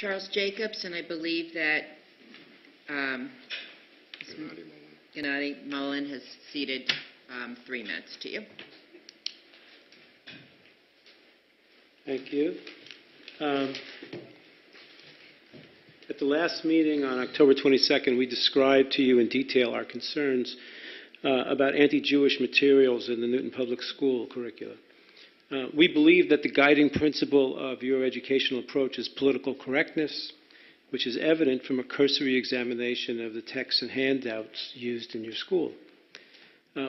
Charles Jacobs, and I believe that Gennady Mullen has ceded 3 minutes to you. Thank you. At the last meeting on October 22nd, we described to you in detail our concerns about anti-Jewish materials in the Newton Public School curricula. We believe that the guiding principle of your educational approach is political correctness, which is evident from a cursory examination of the texts and handouts used in your school.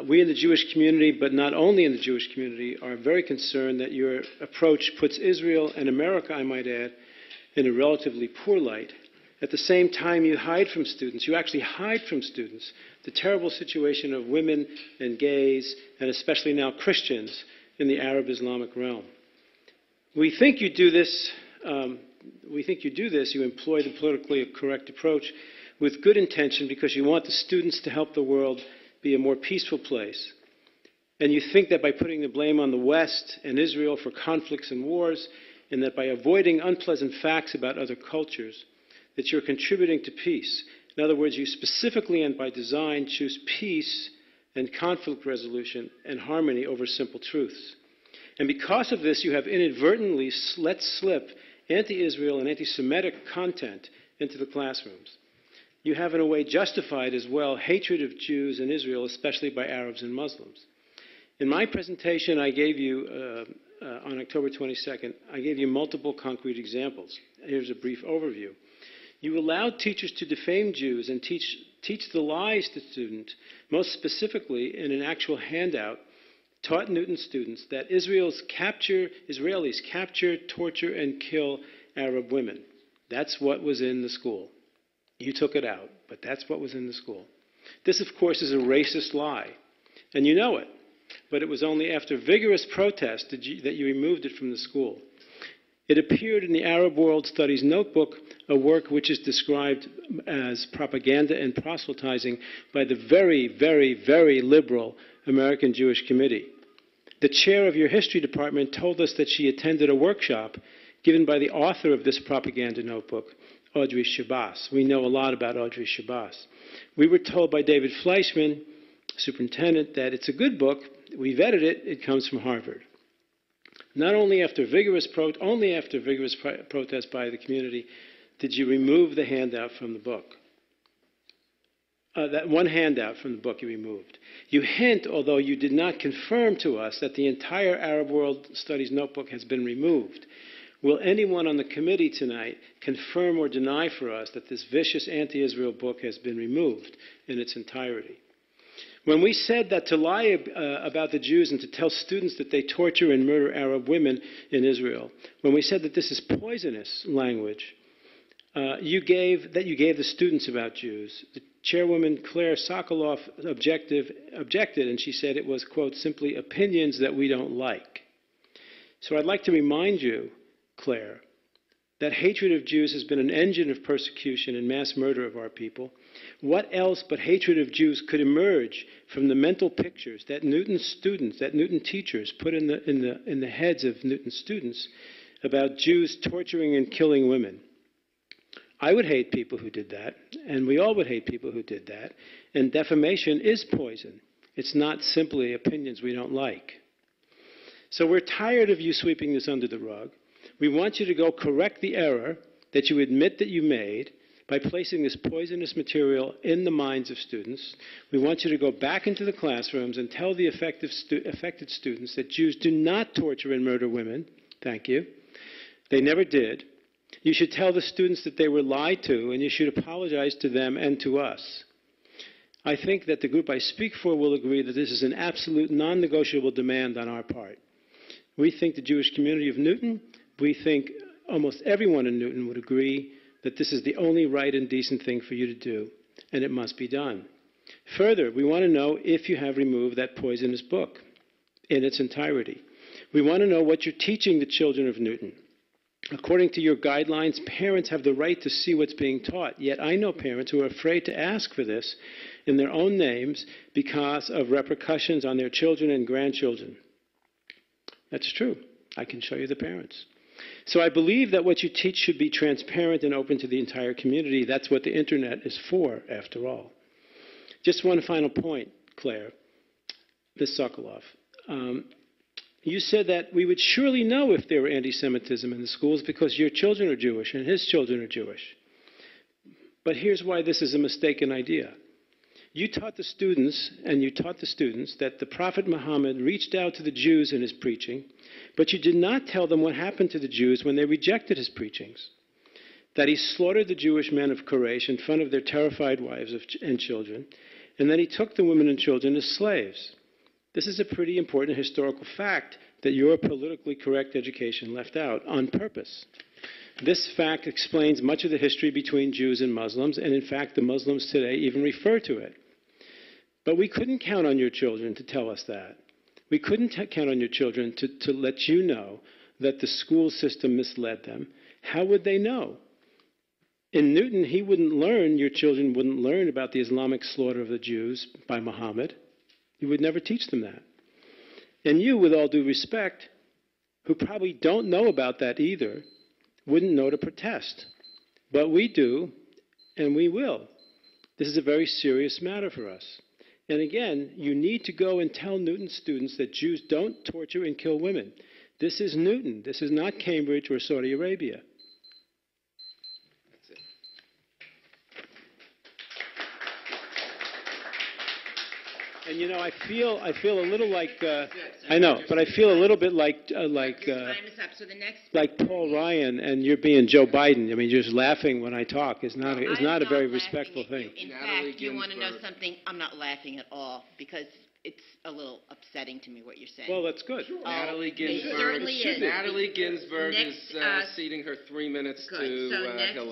We in the Jewish community, but not only in the Jewish community, are very concerned that your approach puts Israel and America, I might add, in a relatively poor light. At the same time, you hide from students, you actually hide from students, the terrible situation of women and gays, and especially now Christians, in the Arab Islamic realm. We think you do this, you employ the politically correct approach with good intention because you want the students to help the world be a more peaceful place. And you think that by putting the blame on the West and Israel for conflicts and wars, and that by avoiding unpleasant facts about other cultures, that you're contributing to peace. In other words, you specifically and by design choose peace and conflict resolution and harmony over simple truths. And because of this, you have inadvertently let slip anti-Israel and anti-Semitic content into the classrooms. You have, in a way, justified as well hatred of Jews in Israel, especially by Arabs and Muslims. In my presentation I gave you on October 22nd, I gave you multiple concrete examples. Here's a brief overview. You allowed teachers to defame Jews and teach the lies to students, most specifically in an actual handout, taught Newton students that Israelis capture, torture, and kill Arab women. That's what was in the school. You took it out, but that's what was in the school. This, of course, is a racist lie, and you know it, but it was only after vigorous protest that you removed it from the school. It appeared in the Arab World Studies Notebook, a work which is described as propaganda and proselytizing by the very, very, very liberal American Jewish Committee. The chair of your history department told us that she attended a workshop given by the author of this propaganda notebook, Audrey Shabazz. We know a lot about Audrey Shabazz. We were told by David Fleischman, superintendent, that it's a good book. We vetted it. It comes from Harvard. Not only after vigorous protest by the community did you remove the handout from the book. That one handout from the book you removed. You hint, although you did not confirm to us, that the entire Arab World Studies Notebook has been removed. Will anyone on the committee tonight confirm or deny for us that this vicious anti-Israel book has been removed in its entirety? When we said that to lie about the Jews and to tell students that they torture and murder Arab women in Israel, when we said that this is poisonous language, you gave the students about Jews. The chairwoman Claire Sokoloff objected, and she said it was, quote, simply opinions that we don't like. So I'd like to remind you, Claire, that hatred of Jews has been an engine of persecution and mass murder of our people. What else but hatred of Jews could emerge from the mental pictures that Newton students, that Newton teachers put in the heads of Newton students about Jews torturing and killing women? I would hate people who did that, and we all would hate people who did that. And defamation is poison. It's not simply opinions we don't like. So we're tired of you sweeping this under the rug. We want you to go correct the error that you admit that you made by placing this poisonous material in the minds of students. We want you to go back into the classrooms and tell the affected students that Jews do not torture and murder women. Thank you. They never did. You should tell the students that they were lied to, and you should apologize to them and to us. I think that the group I speak for will agree that this is an absolute non-negotiable demand on our part. We think the Jewish community of Newton, we think almost everyone in Newton would agree that this is the only right and decent thing for you to do, and it must be done. Further, we want to know if you have removed that poisonous book in its entirety. We want to know what you're teaching the children of Newton. According to your guidelines, parents have the right to see what's being taught. Yet I know parents who are afraid to ask for this in their own names because of repercussions on their children and grandchildren. That's true. I can show you the parents. So I believe that what you teach should be transparent and open to the entire community. That's what the Internet is for, after all. Just one final point, Claire, Ms. Sokoloff. You said that we would surely know if there were anti-Semitism in the schools because your children are Jewish and his children are Jewish. But here's why this is a mistaken idea. You taught the students that the Prophet Muhammad reached out to the Jews in his preaching, but you did not tell them what happened to the Jews when they rejected his preachings. That he slaughtered the Jewish men of Quraysh in front of their terrified wives and children, and that he took the women and children as slaves. This is a pretty important historical fact that your politically correct education left out on purpose. This fact explains much of the history between Jews and Muslims, and in fact the Muslims today even refer to it. But we couldn't count on your children to tell us that. We couldn't count on your children to let you know that the school system misled them. How would they know? In Newton, your children wouldn't learn about the Islamic slaughter of the Jews by Muhammad. You would never teach them that. And you, with all due respect, who probably don't know about that either, wouldn't know to protest. But we do, and we will. This is a very serious matter for us. And again, you need to go and tell Newton students that Jews don't torture and kill women. This is Newton. This is not Cambridge or Saudi Arabia. That's it. And you know, I feel a little like I know, but I feel a little bit like Your time is up, so the next... like Paul Ryan, and you're being Joe Biden. I mean, you're just laughing when I talk. It's not a very respectful thing. In fact, you want to know something? I'm not laughing at all because it's a little upsetting to me what you're saying. Well, that's good. Natalie It Ginsburg. certainly is. Natalie Ginsburg Next, is ceding her 3 minutes good. to So next, Hillary.